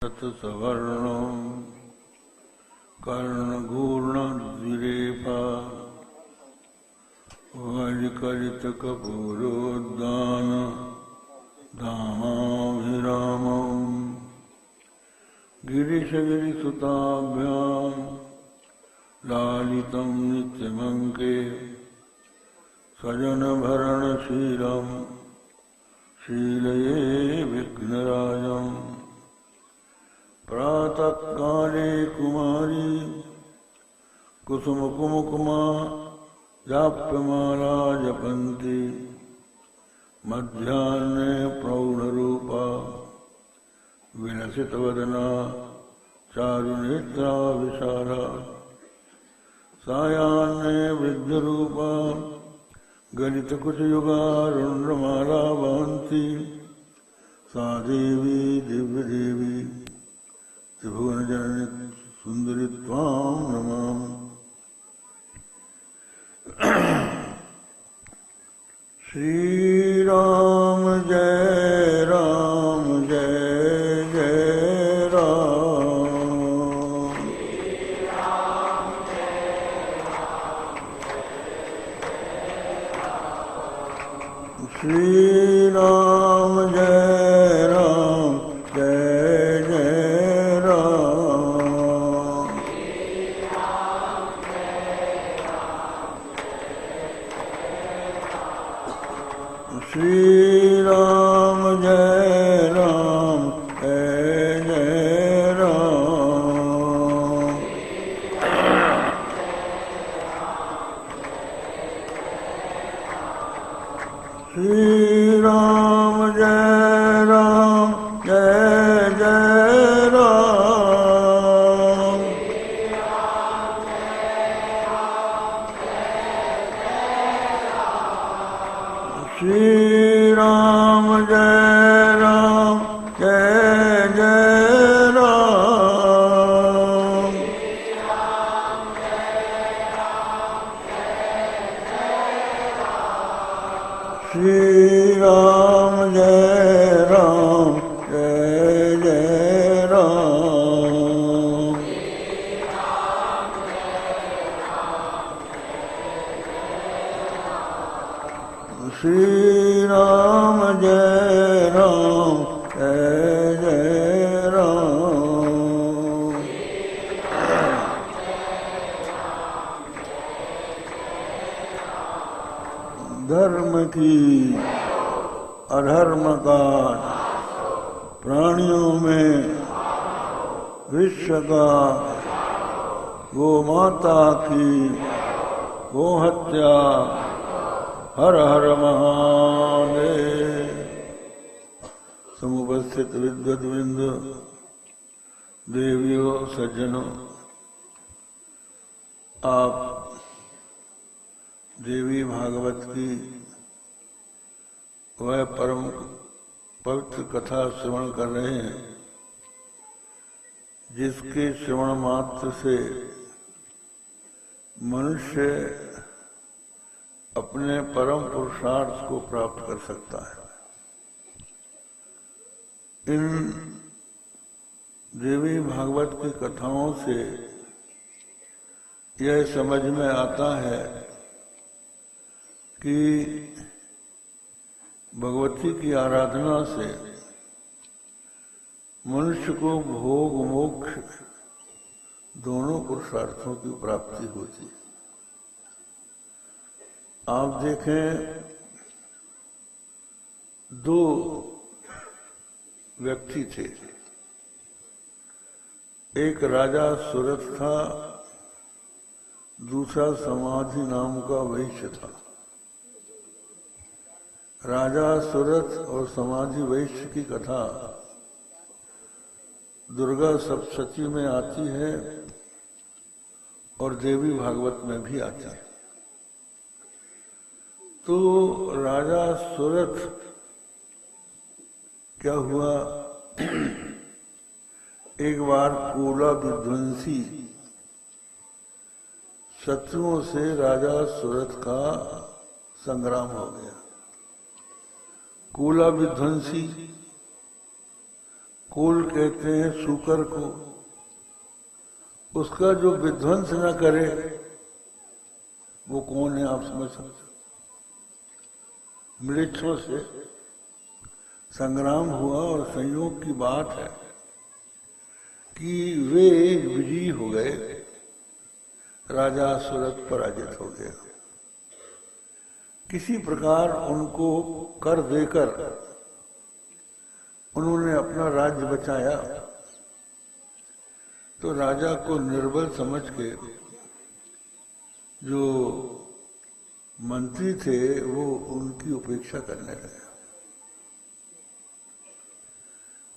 सवर्ण कर्णघूर्णद्विरेफा वज्करितकपूरोद्दान धामाभिरामं गिरिशगिरिसुताभ्यां लालितं नित्यमङ्के सजनभरणशीलं शीलये विघ्नराजम् प्रातःकाले कुमारी कुसुमकुमुकुमा जाप्यमाला जपन्ति मध्याह्ने प्रौढरूपा विलसितवदना चारुनेत्रा विशाला सायाह्ने वृद्धरूपा गलितकुचयुगा रुण्डमाला वहन्ति सा देवी दिव्यदेवी त्रिभुवनजननी सुंदरी त्वां नमामि। श्री राम जय राम जय जय राम। श्री राम जय राम जय जय श्री राम जय राम जय जय राम। श्री राम जय राम जय जय राम। श्री राम जय राम जय जय राम। श्री राम जय राम जय जय राम। श्री राम जय राम जय जय राम। धर्म की अधर्म का प्राणियों में विश्व का गो माता की गो हत्या हर हर महादेव। समुपस्थित विद्वद्वृंद देवियों सज्जनों, आप देवी भागवत की वह परम पवित्र कथा श्रवण कर रहे हैं जिसके श्रवण मात्र से मनुष्य अपने परम पुरुषार्थ को प्राप्त कर सकता है। इन देवी भागवत की कथाओं से यह समझ में आता है कि भगवती की आराधना से मनुष्य को भोग मोक्ष दोनों पुरुषार्थों की प्राप्ति होती है। आप देखें, दो व्यक्ति थे, एक राजा सुरथ था, दूसरा समाधि नाम का वैश्य था। राजा सुरथ और समाधि वैश्य की कथा दुर्गा सप्तशती में आती है और देवी भागवत में भी आती है। तो राजा सुरथ क्या हुआ, एक बार कोला विध्वंसी शत्रुओं से राजा सुरथ का संग्राम हो गया। कोला विध्वंसी कोल कहते हैं सूकर को, उसका जो विध्वंस न करे वो कौन है आप समझ सकते। म्लेच्छों से संग्राम हुआ और संयोग की बात है कि वे विजयी हो गए, राजा सूरत पराजित हो गया। किसी प्रकार उनको कर देकर उन्होंने अपना राज्य बचाया, तो राजा को निर्बल समझ के जो मंत्री थे वो उनकी उपेक्षा करने लगे।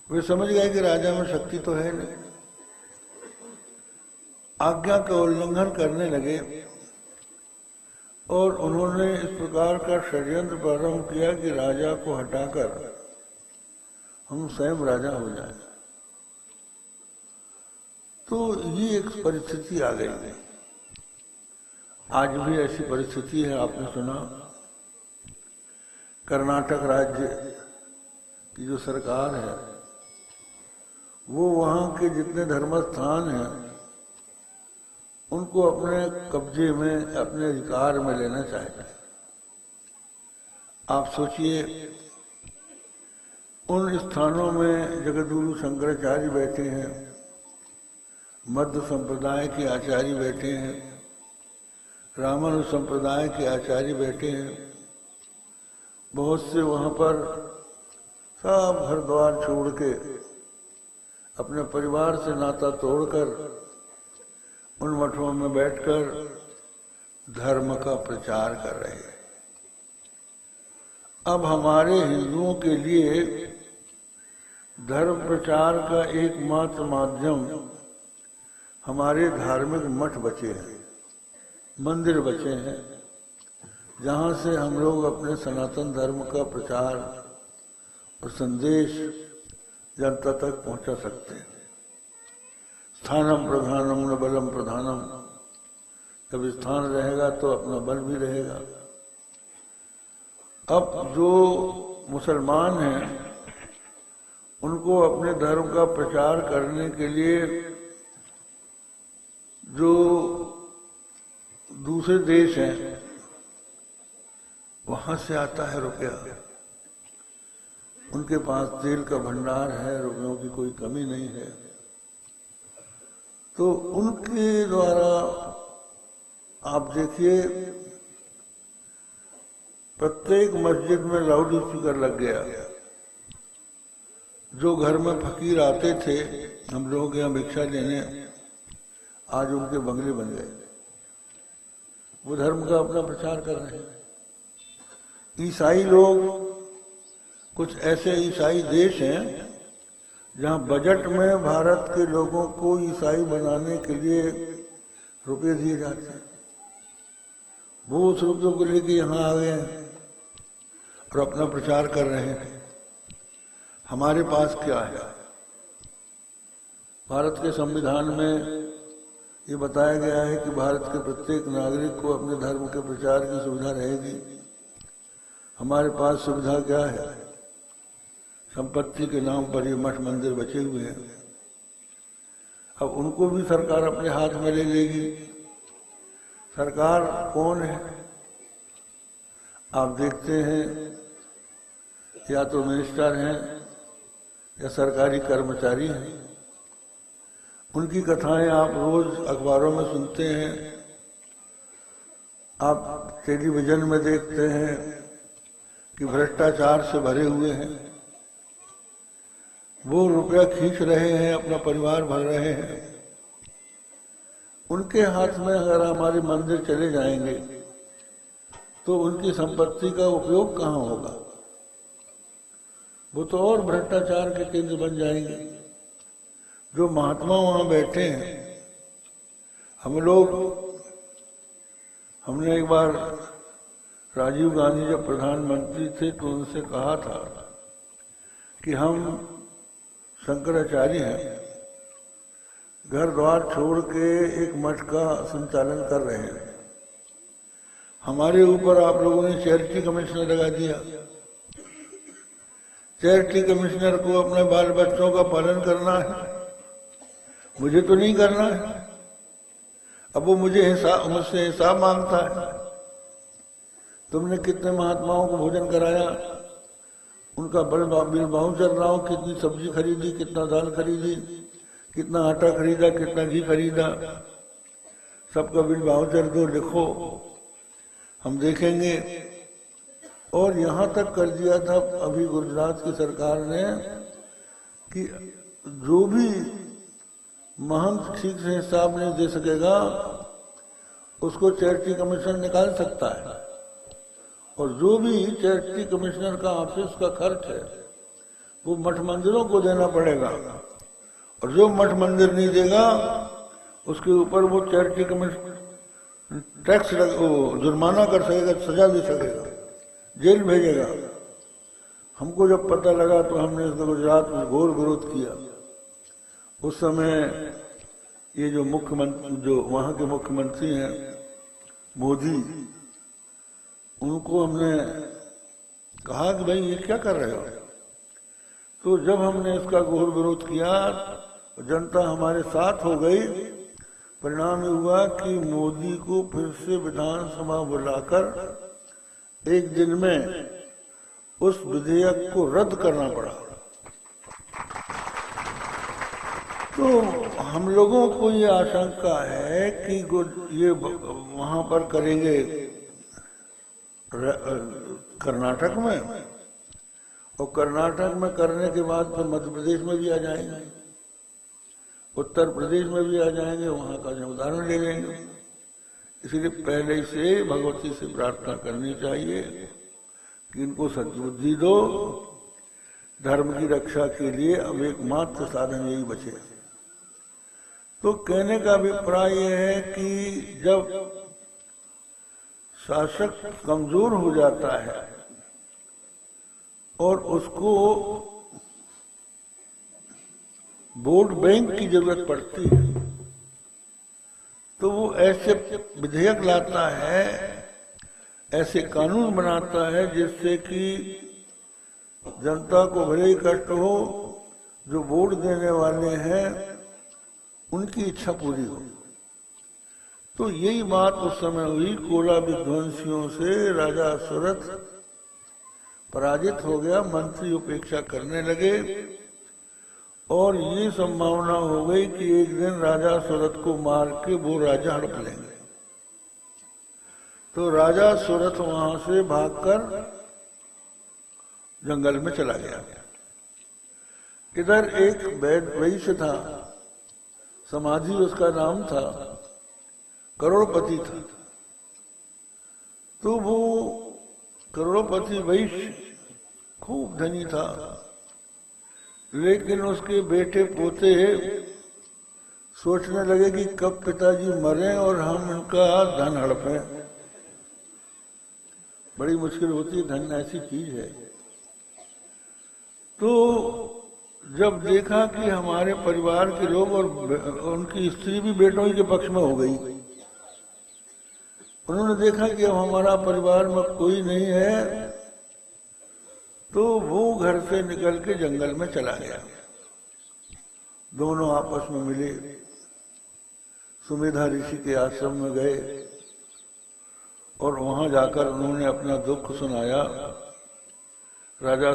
वे समझ गए कि राजा में शक्ति तो है नहीं, आज्ञा का उल्लंघन करने लगे और उन्होंने इस प्रकार का षड्यंत्र प्रारंभ किया कि राजा को हटाकर हम स्वयं राजा हो जाएं। तो ये एक परिस्थिति आ गई है। आज भी ऐसी परिस्थिति है। आपने सुना कर्नाटक राज्य की जो सरकार है वो वहां के जितने धर्मस्थान हैं उनको अपने कब्जे में, अपने अधिकार में लेना चाहता है। आप सोचिए, उन स्थानों में जगद्गुरु शंकराचार्य बैठे हैं, मध्य संप्रदाय के आचार्य बैठे हैं, रामानुज संप्रदाय के आचार्य बैठे हैं। बहुत से वहां पर सब घर द्वार छोड़ के अपने परिवार से नाता तोड़कर उन मठों में बैठकर धर्म का प्रचार कर रहे हैं। अब हमारे हिंदुओं के लिए धर्म प्रचार का एकमात्र माध्यम हमारे धार्मिक मठ बचे हैं, मंदिर बचे हैं, जहां से हम लोग अपने सनातन धर्म का प्रचार और संदेश जनता तक पहुंचा सकते हैं। स्थानम प्रधानम न बलम प्रधानम, जब स्थान रहेगा तो अपना बल भी रहेगा। अब जो मुसलमान हैं उनको अपने धर्म का प्रचार करने के लिए जो दूसरे देश हैं वहां से आता है रुपया। उनके पास तेल का भंडार है, रुपयों की कोई कमी नहीं है, तो उनके द्वारा आप देखिए प्रत्येक मस्जिद में लाउड स्पीकर लग गया। जो घर में फकीर आते थे हम लोग यहाँ भिक्षा लेने, आज उनके बंगले बन गए। वो धर्म का अपना प्रचार कर रहे हैं। ईसाई लोग, कुछ ऐसे ईसाई देश हैं जहां बजट में भारत के लोगों को ईसाई बनाने के लिए रुपए दिए जाते हैं। वो उस रुपयों को लेके यहाँ आ गए हैं और अपना प्रचार कर रहे हैं। हमारे पास क्या है? भारत के संविधान में ये बताया गया है कि भारत के प्रत्येक नागरिक को अपने धर्म के प्रचार की सुविधा रहेगी। हमारे पास सुविधा क्या है? संपत्ति के नाम पर ये मठ मंदिर बचे हुए हैं। अब उनको भी सरकार अपने हाथ में ले लेगी। सरकार कौन है? आप देखते हैं या तो मिनिस्टर हैं या सरकारी कर्मचारी हैं। उनकी कथाएं आप रोज अखबारों में सुनते हैं, आप टेलीविजन में देखते हैं कि भ्रष्टाचार से भरे हुए हैं। वो रुपया खींच रहे हैं, अपना परिवार भर रहे हैं। उनके हाथ में अगर हमारे मंदिर चले जाएंगे तो उनकी संपत्ति का उपयोग कहाँ होगा? वो तो और भ्रष्टाचार के केंद्र बन जाएंगे। जो महात्मा वहां बैठे हैं, हमने एक बार राजीव गांधी जब प्रधानमंत्री थे तो उनसे कहा था कि हम शंकराचार्य हैं, घर द्वार छोड़ के एक मठ का संचालन कर रहे हैं। हमारे ऊपर आप लोगों ने चैरिटी कमिश्नर लगा दिया चैरिटी कमिश्नर को अपने बाल बच्चों का पालन करना है, मुझे तो नहीं करना है। अब वो मुझसे हिसाब मांगता है। तुमने कितने महात्माओं को भोजन कराया, उनका बिल बाउचर लाओ, कितनी सब्जी खरीदी, कितना दाल खरीदी, कितना आटा खरीदा, कितना घी खरीदा, सबका बिल बाउचर दो, लिखो, हम देखेंगे। और यहाँ तक कर दिया था अभी गुजरात की सरकार ने कि जो भी महंत ठीक से हिसाब नहीं दे सकेगा उसको चैरिटी कमीशन निकाल सकता है, और जो भी चैरिटी कमिश्नर का ऑफिस का खर्च है वो मठ मंदिरों को देना पड़ेगा, और जो मठ मंदिर नहीं देगा उसके ऊपर वो चैरिटी कमिश्नर टैक्स जुर्माना कर सकेगा, सजा दे सकेगा, जेल भेजेगा। हमको जब पता लगा तो हमने गुजरात में घोर विरोध किया। उस समय ये जो वहां के मुख्यमंत्री हैं मोदी, उनको हमने कहा कि भाई ये क्या कर रहे हो। तो जब हमने इसका घोर विरोध किया, जनता हमारे साथ हो गई। परिणाम ये हुआ कि मोदी को फिर से विधानसभा बुलाकर एक दिन में उस विधेयक को रद्द करना पड़ा। तो हम लोगों को ये आशंका है कि ये वहां पर करेंगे कर्नाटक में, और कर्नाटक में करने के बाद फिर मध्य प्रदेश में भी आ जाएंगे, उत्तर प्रदेश में भी आ जाएंगे, वहां का उदाहरण ले लेंगे। इसलिए पहले से भगवती से प्रार्थना करनी चाहिए कि इनको सद्बुद्धि दो। धर्म की रक्षा के लिए अब एकमात्र साधन यही बचे। तो कहने का अभिप्राय यह है कि जब शासक कमजोर हो जाता है और उसको वोट बैंक की जरूरत पड़ती है, तो वो ऐसे विधेयक लाता है, ऐसे कानून बनाता है जिससे कि जनता को भले ही कष्ट हो, जो वोट देने वाले हैं उनकी इच्छा पूरी हो। तो यही बात उस समय हुई। कोला विध्वंसियों से राजा सुरथ पराजित हो गया, मंत्री उपेक्षा करने लगे, और ये संभावना हो गई कि एक दिन राजा सुरथ को मार के वो राजा हड़प लेंगे। तो राजा सुरथ वहां से भागकर जंगल में चला गया। इधर एक वैश्य था, समाधि उसका नाम था, करोड़पति था। तो वो करोड़पति वैश्य खूब धनी था, लेकिन उसके बेटे पोते सोचने लगे कि कब पिताजी मरे और हम उनका धन हड़पें। बड़ी मुश्किल होती है, धन ऐसी चीज है। तो जब देखा कि हमारे परिवार के लोग और उनकी स्त्री भी बेटों के पक्ष में हो गई, उन्होंने देखा कि अब हमारा परिवार में कोई नहीं है, तो वो घर से निकल के जंगल में चला गया। दोनों आपस में मिले, सुमेधा ऋषि के आश्रम में गए और वहां जाकर उन्होंने अपना दुख सुनाया। राजा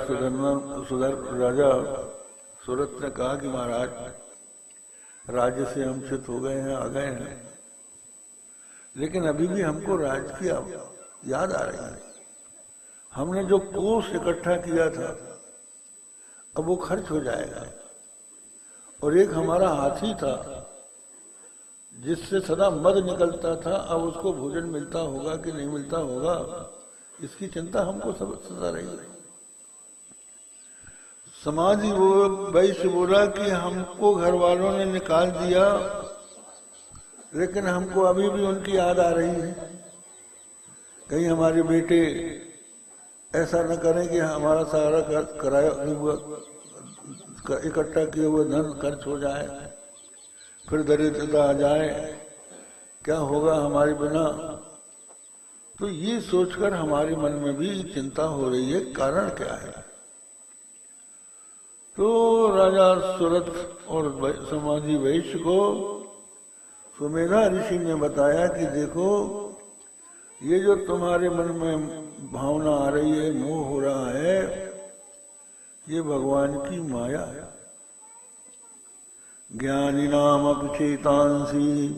सुरथ ने कहा कि महाराज, राज्य से हम च्युत हो गए हैं, आ गए हैं, लेकिन अभी भी हमको राज्य की याद आ रही है। हमने जो कोष इकट्ठा किया था अब वो खर्च हो जाएगा, और एक हमारा हाथी था जिससे सदा मद निकलता था, अब उसको भोजन मिलता होगा कि नहीं मिलता होगा, इसकी चिंता हमको सदा रही है। समाधि वैश्य बोला कि हमको घर वालों ने निकाल दिया, लेकिन हमको अभी भी उनकी याद आ रही है। कहीं हमारे बेटे ऐसा न करें कि हमारा सारा कराया हुआ इकट्ठा किए हुए धन खर्च हो जाए, फिर दरिद्रता आ जाए, क्या होगा हमारे बिना। तो ये सोचकर हमारे मन में भी चिंता हो रही है, कारण क्या है। तो राजा सुरथ और समाधि वैश्य को सुमेधा ऋषि ने बताया कि देखो, ये जो तुम्हारे मन में भावना आ रही है, मोह हो रहा है, ये भगवान की माया है। ज्ञानी नाम अपचेतांसी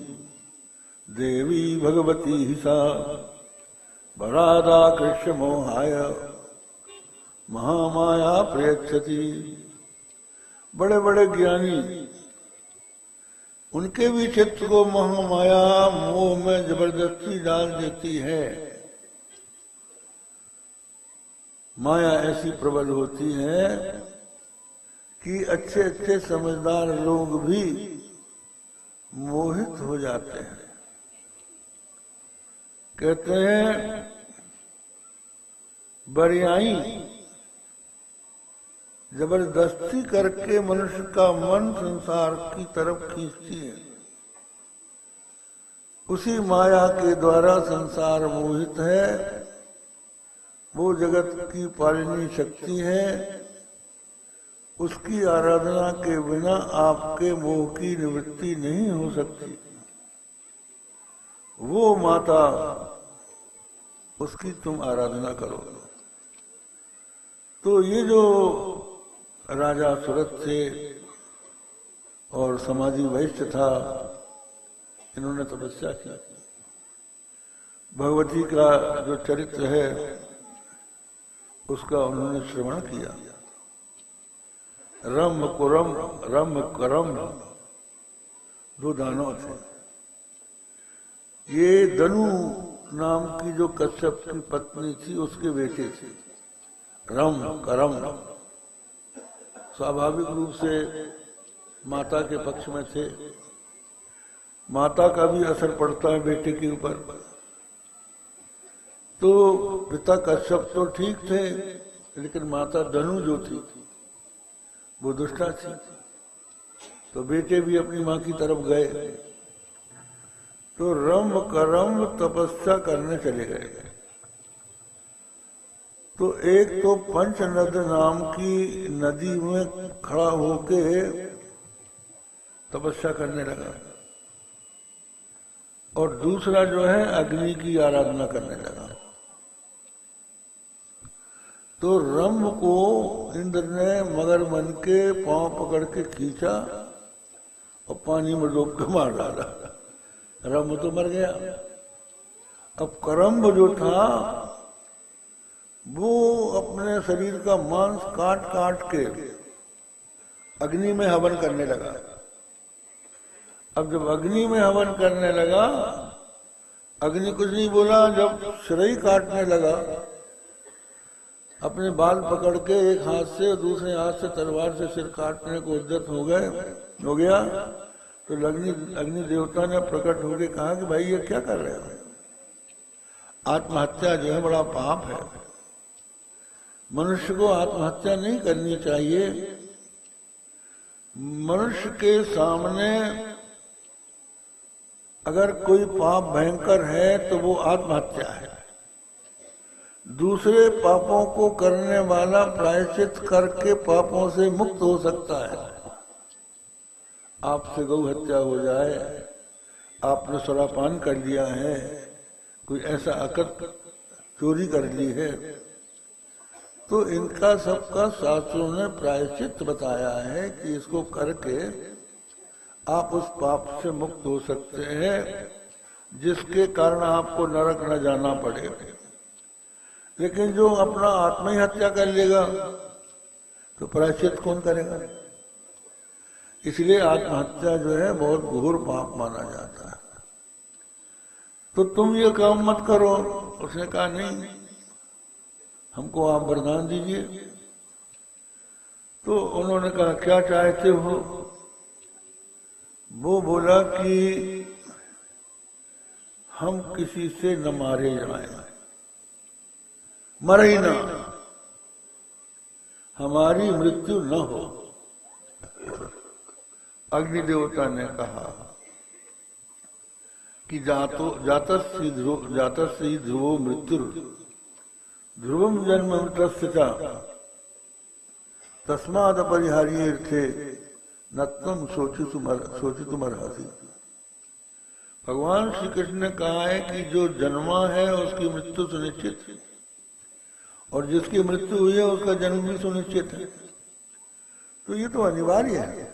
देवी भगवती ही सा बरादा कृष्ण मोहाय महामाया प्रयच्छति। बड़े बड़े ज्ञानी, उनके भी चित्त को महामाया मोह में जबरदस्ती डाल देती है। माया ऐसी प्रबल होती है कि अच्छे अच्छे समझदार लोग भी मोहित हो जाते हैं। कहते हैं बरियाई जबरदस्ती करके मनुष्य का मन संसार की तरफ खींचती है। उसी माया के द्वारा संसार मोहित है। वो जगत की पालनी शक्ति है। उसकी आराधना के बिना आपके मोह की निवृत्ति नहीं हो सकती। वो माता, उसकी तुम आराधना करो। तो ये जो राजा सुरथ थे और समाधि वैश्य था, इन्होंने तपस्या की। भगवती का जो चरित्र है उसका उन्होंने श्रवण किया। रम कुरम रम करम दो दानव थे। ये दनु नाम की जो कश्यप की पत्नी थी उसके बेटे थे। रम करम स्वाभाविक रूप से माता के पक्ष में थे। माता का भी असर पड़ता है बेटे के ऊपर। तो पिता कश्यप तो ठीक थे, लेकिन माता दनु जो थी वो दुष्टा थी। तो बेटे भी अपनी माँ की तरफ गए। तो रम करम तपस्या करने चले गए। तो एक तो पंचनद नाम की नदी में खड़ा होके तपस्या करने लगा, और दूसरा जो है अग्नि की आराधना करने लगा। तो रम को इंद्र ने मगर मन के पांव पकड़ के खींचा और पानी में डूब के मार डाला। रम तो मर गया। अब करम्ब जो था वो अपने शरीर का मांस काट काट के अग्नि में हवन करने लगा। अब जब अग्नि में हवन करने लगा, अग्नि कुछ नहीं बोला। जब शरीर काटने लगा, अपने बाल पकड़ के एक हाथ से दूसरे हाथ से तलवार से सिर काटने को उद्यत हो गया। तो अग्नि देवता ने प्रकट होकर कहा कि भाई ये क्या कर रहे हो? आत्महत्या जो है बड़ा पाप है। मनुष्य को आत्महत्या नहीं करनी चाहिए। मनुष्य के सामने अगर कोई पाप भयंकर है तो वो आत्महत्या है। दूसरे पापों को करने वाला प्रायश्चित करके पापों से मुक्त हो सकता है। आपसे गौ हत्या हो जाए, आपने सुरापान कर लिया है, कोई ऐसा अकत चोरी कर ली है, तो इनका सबका शास्त्रों ने प्रायश्चित बताया है कि इसको करके आप उस पाप से मुक्त हो सकते हैं जिसके कारण आपको नरक न जाना पड़े। लेकिन जो अपना आत्म ही हत्या कर लेगा तो प्रायश्चित कौन करेगा? इसलिए आत्महत्या जो है बहुत घोर पाप माना जाता है। तो तुम ये काम मत करो। उसने कहा नहीं, हमको आप वरदान दीजिए। तो उन्होंने कहा क्या चाहते हो? वो बोला कि हम किसी से न मारे जाए, मरे ही ना, हमारी मृत्यु न हो। अग्निदेवता ने कहा कि जातस्य ध्रुवो मृत्यु ध्रुवम जन्म मृतस्य च तस्माद अपरिहार्य थे न तुम सोचितुम अर्हसि। भगवान श्री कृष्ण ने कहा है कि जो जन्मा है उसकी मृत्यु सुनिश्चित है, और जिसकी मृत्यु हुई है उसका जन्म भी सुनिश्चित है। तो ये तो अनिवार्य है।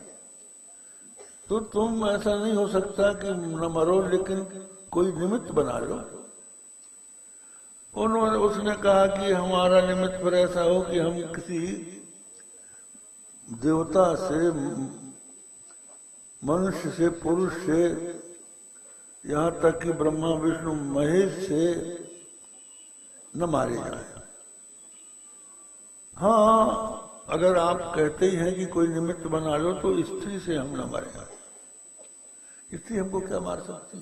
तो तुम ऐसा नहीं हो सकता कि न मरो लेकिन कोई निमित्त बना लो। उन्होंने उसने कहा कि हमारा निमित्त पर ऐसा हो कि हम किसी देवता से, मनुष्य से, पुरुष से, यहाँ तक कि ब्रह्मा विष्णु महेश से न मारे जाए। हाँ, अगर आप कहते ही हैं कि कोई निमित्त बना लो तो स्त्री से हम न मारे जाए, स्त्री हमको क्या मार सकती।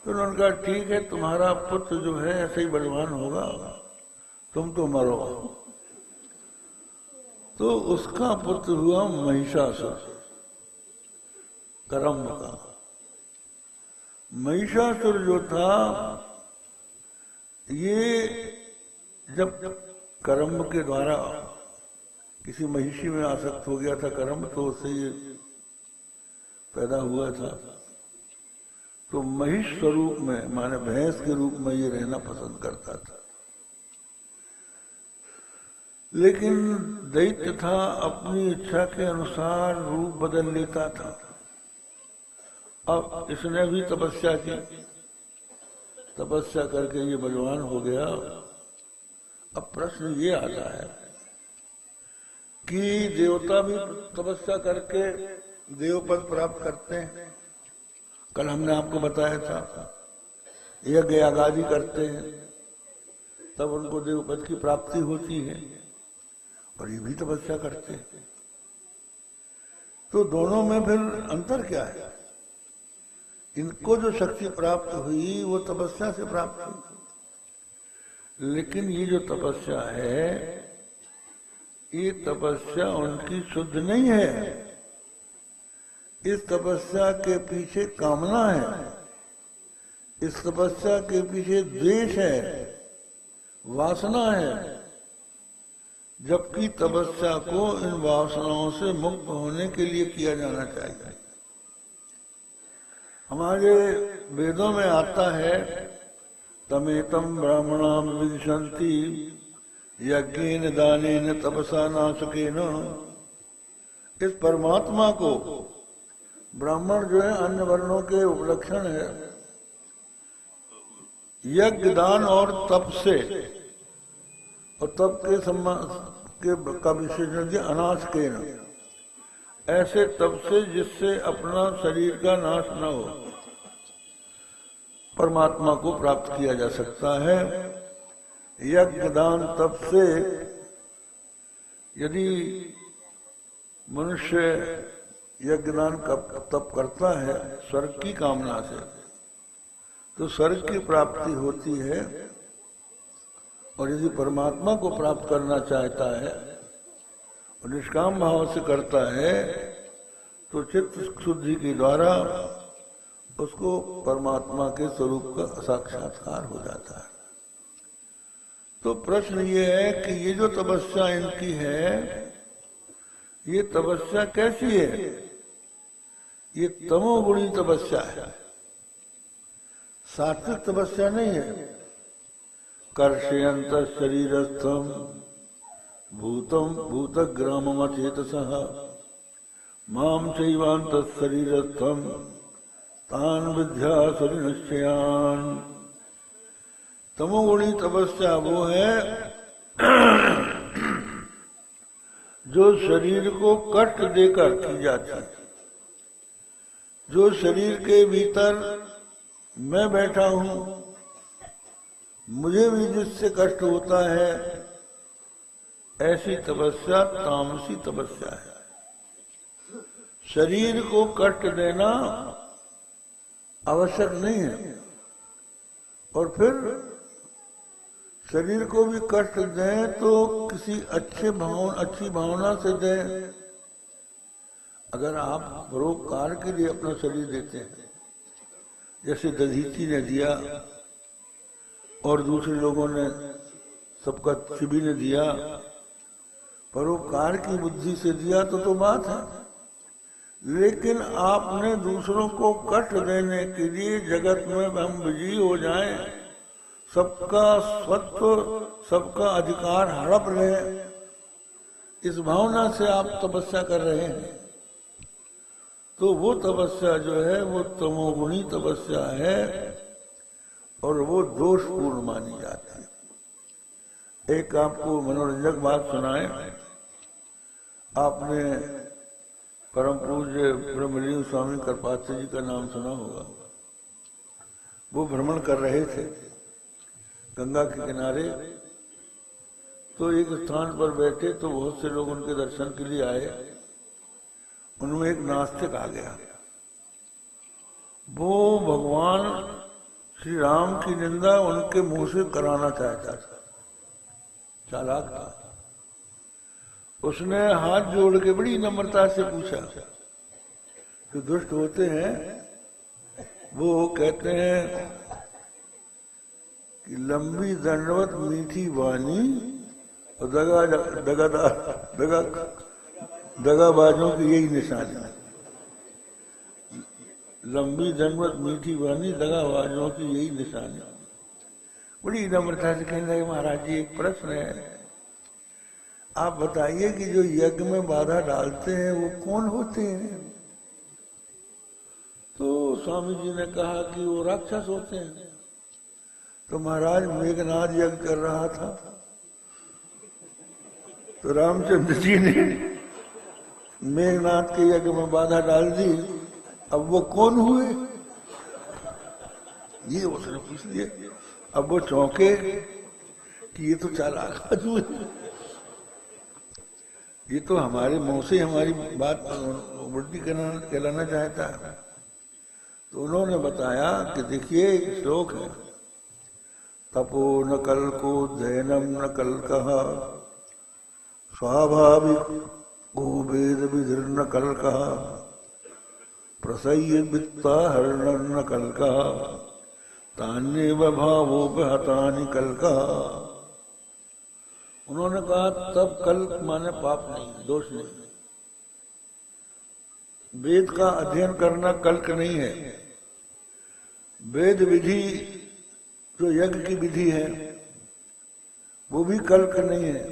तो उन्होंने कहा ठीक है, तुम्हारा पुत्र जो है ऐसे ही बलवान होगा, तुम तो मरो। तो उसका पुत्र हुआ महिषासुर, करम्ब का। महिषासुर जो था, ये जब करम्ब के द्वारा किसी महिषी में आसक्त हो गया था करम्ब, तो उससे ये पैदा हुआ था। तो महिष स्वरूप में, माने भैंस के रूप में ये रहना पसंद करता था। लेकिन दैत्य था, अपनी इच्छा के अनुसार रूप बदल लेता था। अब इसने भी तपस्या की, तपस्या करके ये बलवान हो गया। अब प्रश्न ये आता है कि देवता भी तपस्या करके देवपद प्राप्त करते हैं। कल हमने आपको बताया था, यज्ञ यागादि करते हैं तब उनको देवपद की प्राप्ति होती है, और ये भी तपस्या करते हैं। तो दोनों में फिर अंतर क्या है? इनको जो शक्ति प्राप्त हुई वो तपस्या से प्राप्त हुई, लेकिन ये जो तपस्या है, ये तपस्या उनकी शुद्ध नहीं है। इस तपस्या के पीछे कामना है, इस तपस्या के पीछे द्वेष है, वासना है। जबकि तपस्या को इन वासनाओं से मुक्त होने के लिए किया जाना चाहिए। हमारे वेदों में आता है, तमेतम ब्राह्मणा विदिशन्ति यज्ञेन दानेन तपसा नाशकेन। इस परमात्मा को ब्राह्मण जो है अन्य वर्णों के उपलक्षण है, यज्ञ दान और तप से, और तप के का विशेषण दिया अनाशकेन, ऐसे तप से जिससे अपना शरीर का नाश न हो, परमात्मा को प्राप्त किया जा सकता है। यज्ञ दान तप से यदि मनुष्य यज्ञ दान का तप करता है स्वर्ग की कामना से, तो स्वर्ग की प्राप्ति होती है। और यदि परमात्मा को प्राप्त करना चाहता है और निष्काम भाव से करता है, तो चित्त शुद्धि के द्वारा उसको परमात्मा के स्वरूप का साक्षात्कार हो जाता है। तो प्रश्न ये है कि ये जो तपस्या इनकी है, ये तपस्या कैसी है? ये तमोगुणी तपस्या है, सात्विक तपस्या नहीं है। कर्षयंत शरीरस्थम भूतम भूतग्राममचेतसः माम चैवांत शरीरस्थम तान विद्यासुरि निश्चयान। तमोगुणी तपस्या वो है जो शरीर को कष्ट देकर की जाती है, जो शरीर के भीतर मैं बैठा हूं, मुझे भी जिससे कष्ट होता है, ऐसी तपस्या तामसी तपस्या है। शरीर को कष्ट देना आवश्यक नहीं है, और फिर शरीर को भी कष्ट दें तो किसी अच्छी भावना से दें। अगर आप परोपकार के लिए अपना शरीर देते हैं, जैसे दधीची ने दिया और दूसरे लोगों ने, सबका शिवी ने दिया, परोपकार की बुद्धि से दिया तो बात है, लेकिन आपने दूसरों को कष्ट देने के लिए जगत में हम विजयी हो जाएं, सबका स्वत्व सबका अधिकार हड़प ले, इस भावना से आप तपस्या कर रहे हैं, तो वो तपस्या जो है वो तमोगुणी तपस्या है और वो दोषपूर्ण मानी जाती है। एक आपको मनोरंजक बात सुनाए। आपने परम पूज्य ब्रह्मलीन स्वामी कृपाचार्य जी का नाम सुना होगा। वो भ्रमण कर रहे थे गंगा के किनारे, तो एक स्थान पर बैठे तो बहुत से लोग उनके दर्शन के लिए आए। उनमें एक नास्तिक आ गया, वो भगवान श्री राम की निंदा उनके मुंह से कराना चाहता था, चालाक था। उसने हाथ जोड़ के बड़ी नम्रता से पूछा, जो दुष्ट होते हैं वो कहते हैं कि लंबी दंडवत मीठी वाणी और दगाबाजों की यही निशानी है। लंबी दंडवत मीठी वाणी दगाबाजों की यही निशानी। बड़ी नम्रता से कहने लगे, महाराज जी एक प्रश्न है, आप बताइए कि जो यज्ञ में बाधा डालते हैं वो कौन होते हैं? तो स्वामी जी ने कहा कि वो राक्षस होते हैं। तो महाराज मेघनाद यज्ञ कर रहा था, तो रामचंद्र जी ने मेघनाद के यज्ञ में बाधा डाल दी, अब वो कौन हुए? ये उसने पूछ लिया। अब वो चौंके कि ये तो चालाक आदमी है, ये तो हमारे मुंह से हमारी बात उल्टी कहलाना चाहता है। तो उन्होंने बताया कि देखिए एक श्लोक है, तपो न कल को दयनम न कल कहा, स्वाभाविक को वेद विधिर न कल कहा, प्रसय्य वित्ता हरण न कल कहा, तान्य भावोपहतानि कल कहा। उन्होंने कहा तब कल माने पाप नहीं, दोष नहीं। वेद का अध्ययन करना कल्क नहीं है। वेद विधि जो यज्ञ की विधि है वो भी कल्क नहीं है,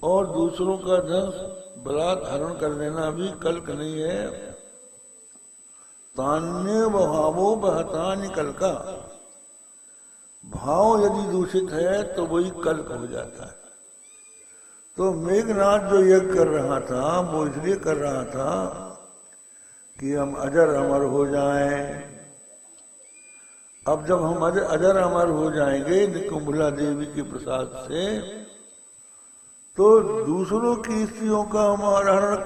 और दूसरों का धन बलात् हरण कर लेना भी कल्क नहीं है। तान्य भावो बहतानि कल्का, भाव यदि दूषित है तो वही कल्क हो जाता है। तो मेघनाद जो यज्ञ कर रहा था वो इसलिए कर रहा था कि हम अजर अमर हो जाएं। अब जब हम अजर अमर हो जाएंगे निकुंभला देवी के प्रसाद से, तो दूसरों की स्त्रियों का हम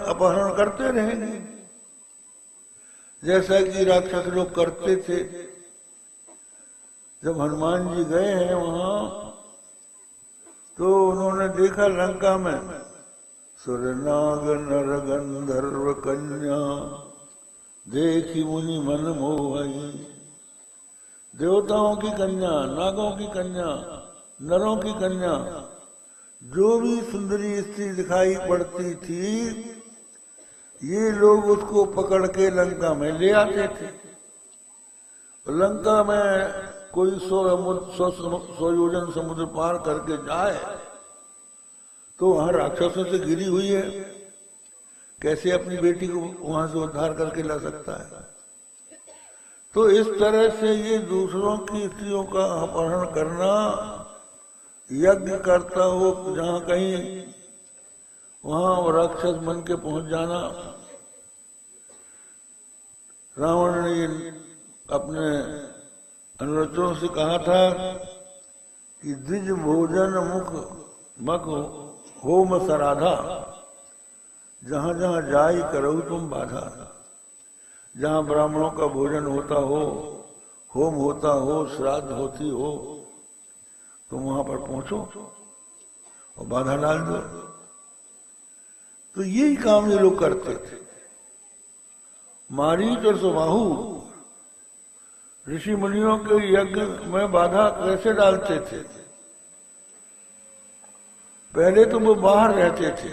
अपहरण करते रहेंगे, जैसा कि राक्षस लोग करते थे। जब हनुमान जी गए हैं वहां, तो उन्होंने देखा लंका में सुरनाग नर गंधर्व कन्या देखी मुनि मन मोहई। देवताओं की कन्या, नागों की कन्या, नरों की कन्या, जो भी सुंदरी स्त्री दिखाई पड़ती थी, ये लोग उसको पकड़ के लंका में ले आते थे। लंका में कोई 100 योजन समुद्र पार करके जाए तो वहां राक्षसों से घिरी हुई है, कैसे अपनी बेटी को वहां से उद्धार करके ला सकता है? तो इस तरह से ये दूसरों की स्त्रियों का अपहरण करना, यज्ञ करता हो जहां कहीं वहां राक्षस बन के पहुंच जाना। रावण ने अपने अनुचरों से कहा था कि द्विज भोजन मुख मक होम सराधा, जहां जहां जाई करो तुम बाधा। जहां ब्राह्मणों का भोजन होता हो, होम होता हो, श्राद्ध होती हो, तुम वहां पर पहुंचो और बाधा डाल दो। तो यही काम ये लोग करते थे। मारीच और सुबाहु ऋषि मुनियों के यज्ञ में बाधा कैसे डालते थे? पहले तो वो बाहर रहते थे,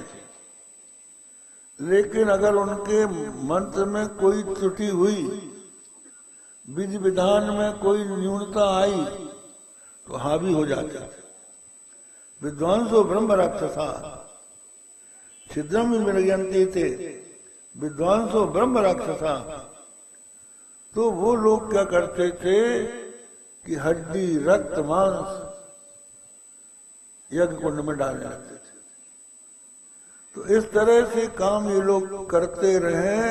लेकिन अगर उनके मंत्र में कोई त्रुटि हुई, विधि विधान में कोई न्यूनता आई, तो हावी हो जाते थे। विद्वांसो ब्रह्म राक्षसा छिद्रम विमृगयन्ति थे, विद्वांसो ब्रह्म राक्षसा। तो वो लोग क्या करते थे कि हड्डी रक्त मांस यज्ञ कुंड में डालने लगते थे। तो इस तरह से काम ये लोग करते रहे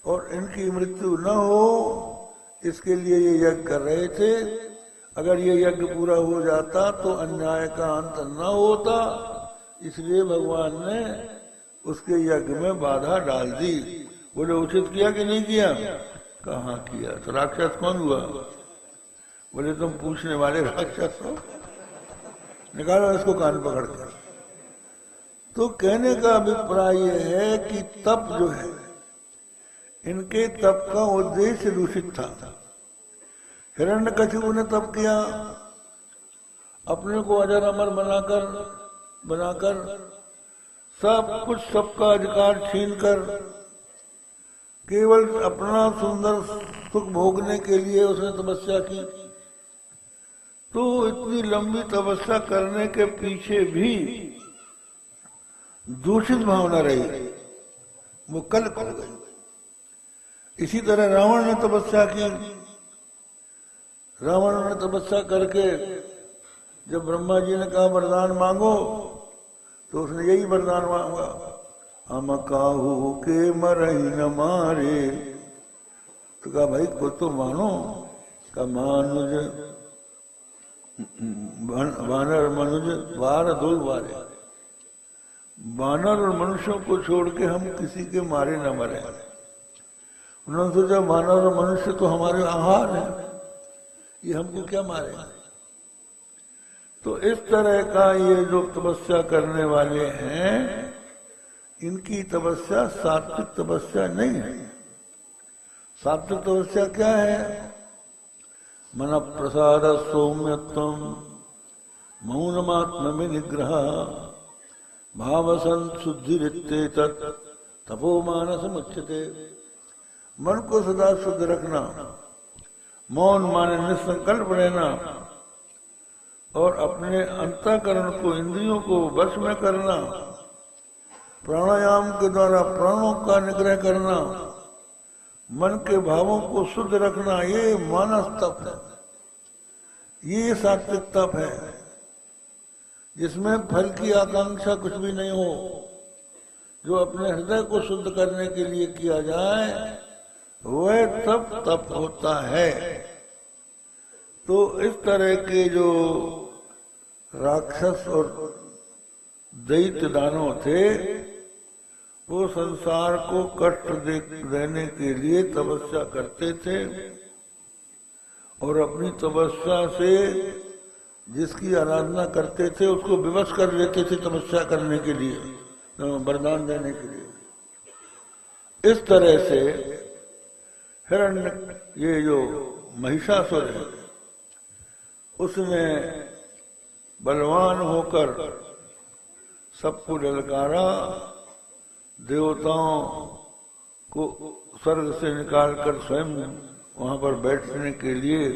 और इनकी मृत्यु न हो, इसके लिए ये यज्ञ कर रहे थे। अगर ये यज्ञ पूरा हो जाता तो अन्याय का अंत न होता, इसलिए भगवान ने उसके यज्ञ में बाधा डाल दी। बोले उचित किया कि नहीं किया? कहाँ किया? तो राक्षस कौन हुआ? बोले तुम पूछने वाले राक्षस हो, निकालो इसको कान पकड़ कर। तो कहने का अभिप्राय यह है कि तप जो है, इनके तप का उद्देश्य दूषित था। हिरण्यकशिपु ने तप किया, अपने को अजर अमर बनाकर सब कुछ, सबका अधिकार छीनकर केवल अपना सुंदर सुख भोगने के लिए उसने तपस्या की। तो इतनी लंबी तपस्या करने के पीछे भी दूषित भावना रही, वो कल्प हो गई। इसी तरह रावण ने तपस्या की। रावण ने तपस्या करके जब ब्रह्मा जी ने कहा वरदान मांगो, तो उसने यही वरदान मांगा, हम काहू के मरही न मारे। तो कहा भाई खुद तो मानो। का मानुज वानर मनुज वार दो वारे, वानर और मनुष्यों को छोड़ के हम किसी के मारे न मरे। उन्होंने सोचा वानर और मनुष्य तो हमारे आहार है, ये हमको क्या मारे। तो इस तरह का ये जो तपस्या करने वाले हैं, इनकी तपस्या सात्विक तपस्या नहीं है। सात्विक तपस्या क्या है? मन प्रसाद सौम्यत्वम मौनमात्म में निग्रह भावसन शुद्धि रित्ते तपो मानस मुच्यते। मन को सदा शुद्ध रखना, मौन माने निसंकल्प रहना, और अपने अंतःकरण को, इंद्रियों को वश में करना, प्राणायाम के द्वारा प्राणों का निग्रह करना, मन के भावों को शुद्ध रखना, ये मानस तप है, ये सात्विक तप है, जिसमें फल की आकांक्षा कुछ भी नहीं हो। जो अपने हृदय को शुद्ध करने के लिए किया जाए, वह तप होता है। तो इस तरह के जो राक्षस और दैत्य दानव थे, वो संसार को कष्ट देने के लिए तपस्या करते थे, और अपनी तपस्या से जिसकी आराधना करते थे उसको विवश कर लेते थे तपस्या करने के लिए, वरदान देने के लिए। इस तरह से हिरण्य, ये जो महिषासुर है, उसने बलवान होकर सबको ललकारा, देवताओं को स्वर्ग से निकालकर स्वयं वहां पर बैठने के लिए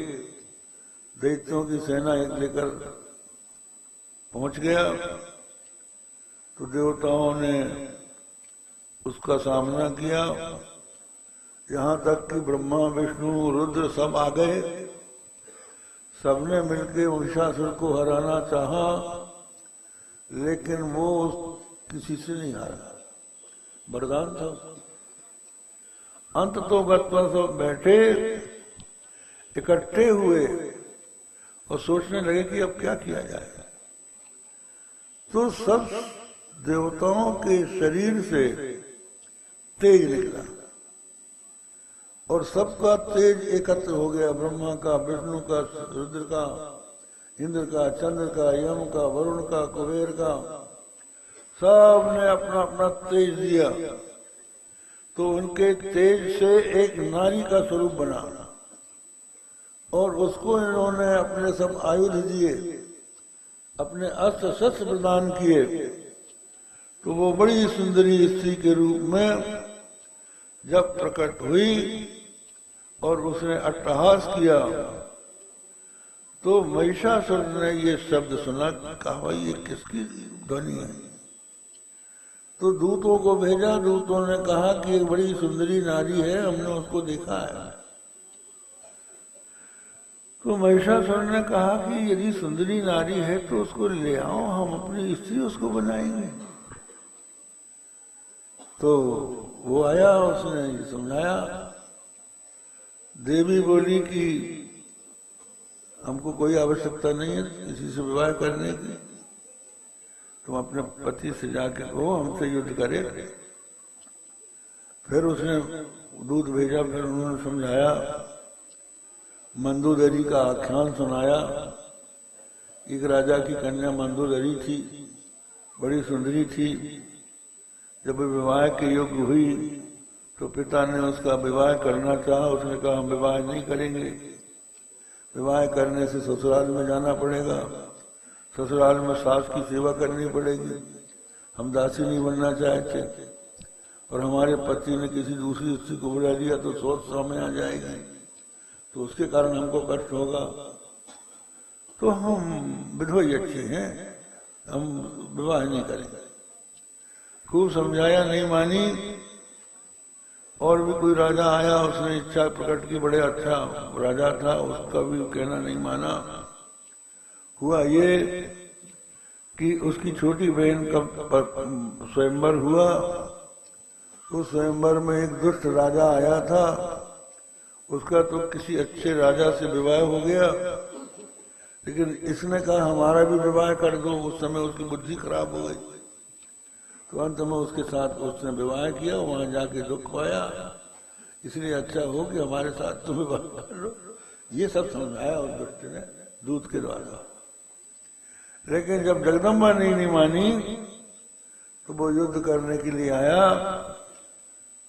दैत्यों की सेना एक लेकर पहुंच गया। तो देवताओं ने उसका सामना किया, यहाँ तक कि ब्रह्मा विष्णु रुद्र सब आ गए। सबने मिलकर महिषासुर को हराना चाहा, लेकिन वो किसी से नहीं हारा, वरदान था। अंत तो गत्वा सब बैठे, इकट्ठे हुए और सोचने लगे कि अब क्या किया जाए। तो सब देवताओं के शरीर से तेज निकला और सबका तेज एकत्र हो गया। ब्रह्मा का, विष्णु का, रुद्र का, इंद्र का, चंद्र का, यम का, वरुण का, कुबेर का, सब ने अपना अपना तेज दिया। तो उनके तेज से एक नारी का स्वरूप बना और उसको इन्होंने अपने सब आयुध दिए अपने अस्त्र शस्त्र प्रदान किए तो वो बड़ी सुंदरी स्त्री के रूप में जब प्रकट हुई और उसने अट्टहास किया तो महिषासुर ने ये शब्द सुना, कहा ये किसकी ध्वनि है। तो दूतों को भेजा, दूतों ने कहा कि एक बड़ी सुंदरी नारी है, हमने उसको देखा है। तो महिषासुर ने कहा कि यदि सुंदरी नारी है तो उसको ले आओ, हम अपनी स्त्री उसको बनाएंगे। तो वो आया, उसने ये समझाया। देवी बोली कि हमको कोई आवश्यकता नहीं है किसी से विवाह करने की, तुम अपने पति से जाके कहो हमसे युद्ध करे। फिर उसने दूत भेजा, फिर उन्होंने समझाया, मंदोदरी का आख्यान सुनाया। एक राजा की कन्या मंदोदरी थी, बड़ी सुंदरी थी। जब विवाह के योग्य हुई तो पिता ने उसका विवाह करना चाहा, उसने कहा हम विवाह नहीं करेंगे, विवाह करने से ससुराल में जाना पड़ेगा, ससुराल में सास की सेवा करनी पड़ेगी, हम दासी नहीं बनना चाहते, और हमारे पति ने किसी दूसरी स्त्री को बुला लिया तो सोच सामने आ जाएगी, तो उसके कारण हमको कष्ट होगा, तो हम विधवा अच्छे हैं, हम विवाह नहीं करेंगे। खूब समझाया, नहीं मानी। और भी कोई राजा आया, उसने इच्छा प्रकट की, बड़े अच्छा राजा था, उसका भी कहना नहीं माना। हुआ ये कि उसकी छोटी बहन का स्वयंवर हुआ। उस स्वयंवर में एक दुष्ट राजा आया था, उसका तो किसी अच्छे राजा से विवाह हो गया, लेकिन इसने कहा हमारा भी विवाह कर दो। उस समय उसकी बुद्धि खराब हो गई, तो अंत में उसके साथ उसने विवाह किया, वहां जाके दुख पाया। इसलिए अच्छा हो कि हमारे साथ तुम विवाह कर लो। ये सब समझाया उस दुष्ट ने दूत के द्वारा। लेकिन जब जगदम्बा ने नहीं मानी तो वो युद्ध करने के लिए आया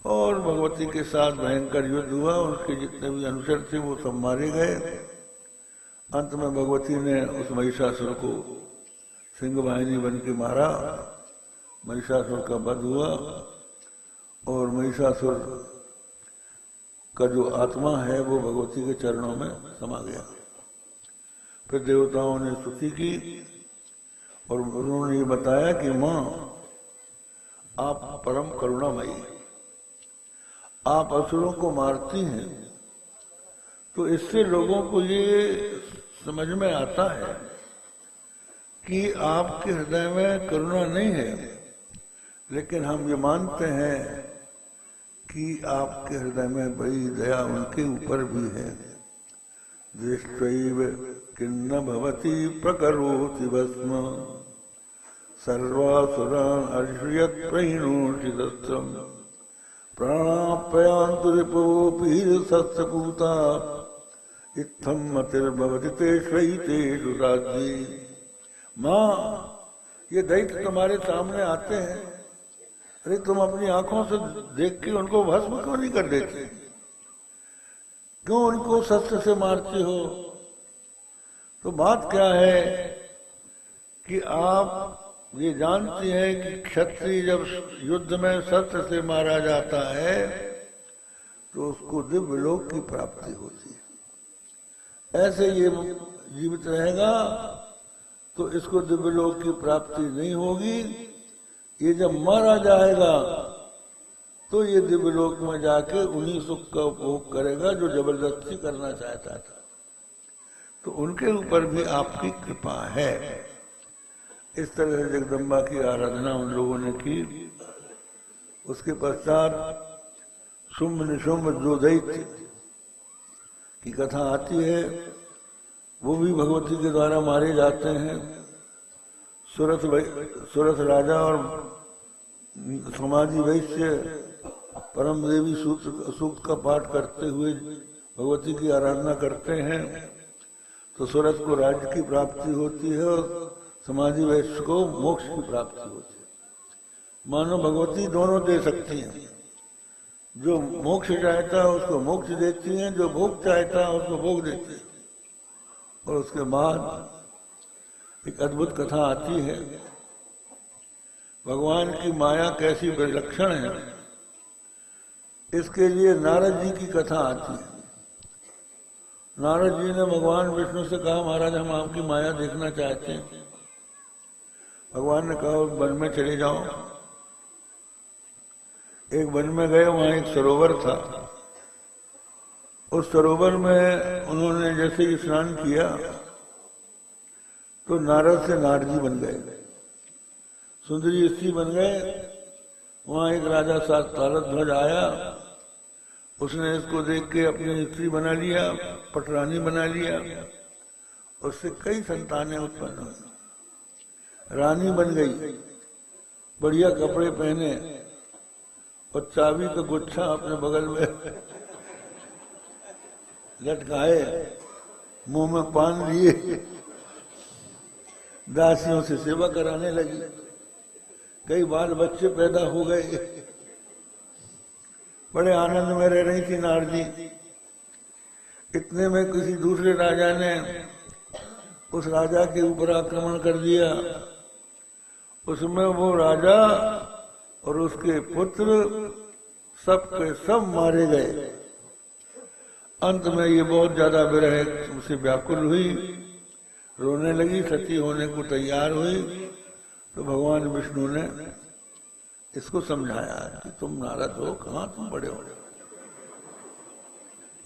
और भगवती के साथ भयंकर युद्ध हुआ। उनके जितने भी अनुचर थे वो सब मारे गए। अंत में भगवती ने उस महिषासुर को सिंह वाहिनी बन के मारा। महिषासुर का वध हुआ और महिषासुर का जो आत्मा है वो भगवती के चरणों में समा गया। फिर देवताओं ने स्तुति की और उन्होंने ये बताया कि माँ आप परम करुणामयी, आप असुरों को मारती हैं, तो इससे लोगों को ये समझ में आता है कि आपके हृदय में करुणा नहीं है, लेकिन हम ये मानते हैं कि आपके हृदय में बड़ी दया उनके ऊपर भी है। दृष्टैव किन्न भवति प्रकरोति भस्म सर्वासुरान् अर्षयत् प्रहिणोषितस्त्रम् प्राणाप्यान्तु रिपोऽपि सत्सपूता इत्थं मतिर्भवति तेष्वैतेषु राज्ये। माँ, ये दैत्य तुम्हारे सामने आते हैं, अरे तुम अपनी आंखों से देख के उनको भस्म क्यों नहीं कर देते? क्यों उनको शस्त्र से मारते हो? तो बात क्या है कि आप ये जानती हैं कि क्षत्रिय जब युद्ध में शस्त्र से मारा जाता है तो उसको दिव्य लोक की प्राप्ति होती है। ऐसे ये जीवित रहेगा तो इसको दिव्य लोक की प्राप्ति नहीं होगी। ये जब मारा जाएगा तो ये दिव्य लोक में जाके उन्हीं सुख का उपभोग करेगा जो जबरदस्ती करना चाहता था। तो उनके ऊपर भी आपकी कृपा है। इस तरह से जगदम्बा की आराधना उन लोगों ने की। उसके पश्चात शुंभ निशुंभ जो दैत्य की कथा आती है वो भी भगवती के द्वारा मारे जाते हैं। सुरथ राजा और समाधि वैश्य परम देवी सूक्त का पाठ करते हुए भगवती की आराधना करते हैं तो सुरथ को राज्य की प्राप्ति होती है और समाधि वैश्य को मोक्ष की प्राप्ति होती है। मानो भगवती दोनों दे सकती हैं। जो मोक्ष चाहता है उसको मोक्ष देती हैं, जो भोग चाहता है उसको भोग देती है। और उसके बाद एक अद्भुत कथा आती है, भगवान की माया कैसी विलक्षण है, इसके लिए नारद जी की कथा आती है। नारद जी ने भगवान विष्णु से कहा, महाराज हम आपकी माया देखना चाहते हैं। भगवान ने कहा वन में चले जाओ। एक वन में गए, वहां एक सरोवर था। उस सरोवर में उन्होंने जैसे ही स्नान किया तो नारद से नारजी बन गए, सुंदरी स्त्री बन गए। वहां एक राजा तारध्वज आया, उसने इसको देख के अपनी स्त्री बना लिया, पटरानी बना लिया। उससे कई संतानें उत्पन्न हुई, रानी बन गई, बढ़िया कपड़े पहने और चाबी का गुच्छा अपने बगल में लटकाए, मुंह में पान लिए, दासियों से सेवा कराने लगी। कई बाल बच्चे पैदा हो गए, बड़े आनंद में रह रही थी नारजी। इतने में किसी दूसरे राजा ने उस राजा के ऊपर आक्रमण कर दिया। उसमें वो राजा और उसके पुत्र सब के सब मारे गए। अंत में ये बहुत ज्यादा विरह उसे व्याकुल हुई, रोने लगी, सती होने को तैयार हुई। तो भगवान विष्णु ने इसको समझाया कि तुम नारद हो, कहाँ तुम बड़े हो।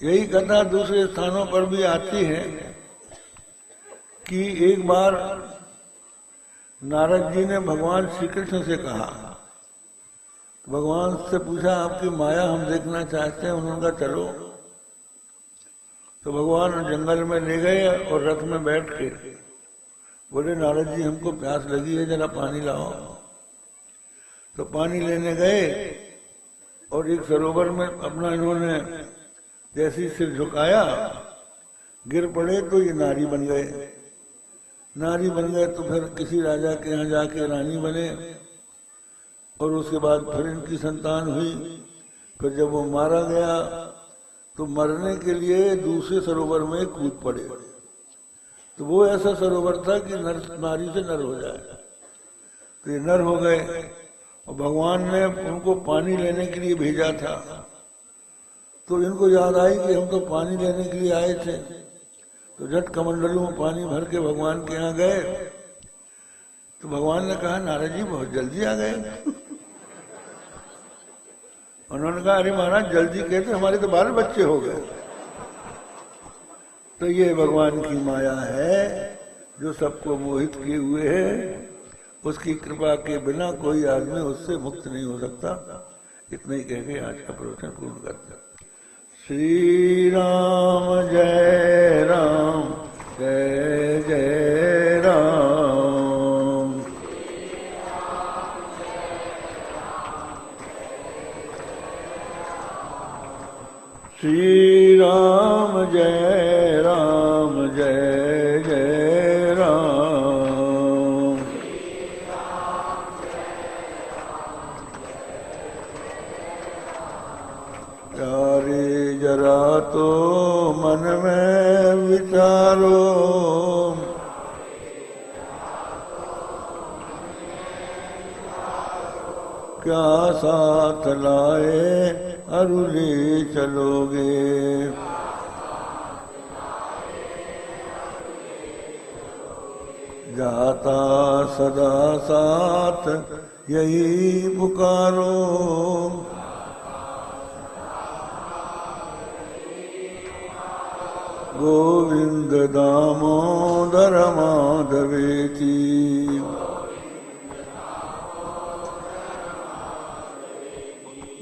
यही कथा दूसरे स्थानों पर भी आती है कि एक बार नारद जी ने भगवान श्री कृष्ण से कहा, भगवान से पूछा आपकी माया हम देखना चाहते हैं। उन्होंने कहा चलो। तो भगवान जंगल में ले गए और रथ में बैठ के बोले, नारद जी हमको प्यास लगी है, जरा पानी लाओ। तो पानी लेने गए और एक सरोवर में अपना इन्होंने जैसी सिर झुकाया, गिर पड़े तो ये नारी बन गए। नारी बन गए तो फिर किसी राजा के यहाँ जाके रानी बने और उसके बाद फिर इनकी संतान हुई। फिर जब वो मारा गया तो मरने के लिए दूसरे सरोवर में कूद पड़े। तो वो ऐसा सरोवर था कि नारी से नर हो जाए। तो ये नर हो गए और भगवान ने उनको पानी लेने के लिए भेजा था। तो इनको याद आई कि हम तो पानी लेने के लिए आए थे। तो झट कमंडलों में पानी भर के भगवान के यहाँ गए। तो भगवान ने कहा, नारद जी बहुत जल्दी आ गए। उन्होंने कहा, अरे महाराज जल्दी कहते, हमारे तो 12 बच्चे हो गए। तो ये भगवान की माया है जो सबको मोहित किए हुए है। उसकी कृपा के बिना कोई आदमी उससे मुक्त नहीं हो सकता। इतना ही कह के आज का प्रवचन पूर्ण करते हैं। श्री राम जय राम जय जय राम। श्री राम जय राम जय जय राम। प्यारे जरा तो मन में विचारो, क्या साथ लाए अरुले चलोगे। जाता सदा साथ यही पुकारो, गोविंद दामोदर माधवेति।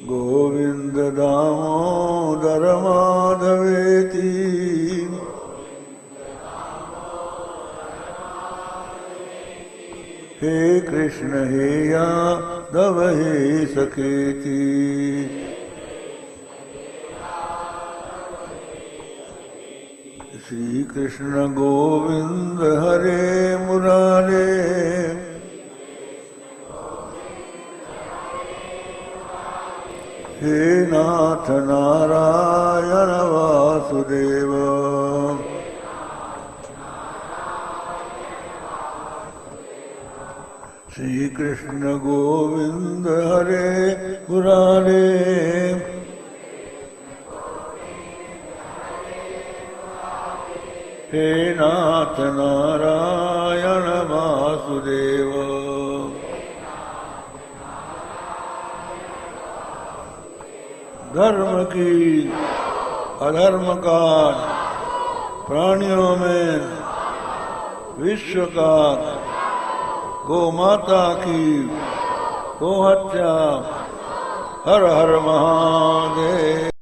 गोविंद दामोदर माधवेति। हे कृष्ण हे यादव हे सखेति। श्री कृष्ण गोविंद हरे मुरारे, हे नाथ नारायण वासुदेव। कृष्ण गोविंद हरे मुरारे, हे नाथ नारायण वासुदेव। धर्म की अधर्म का प्राणियों में विश्व का गो माता की गो हत्या, हर हर महादेव।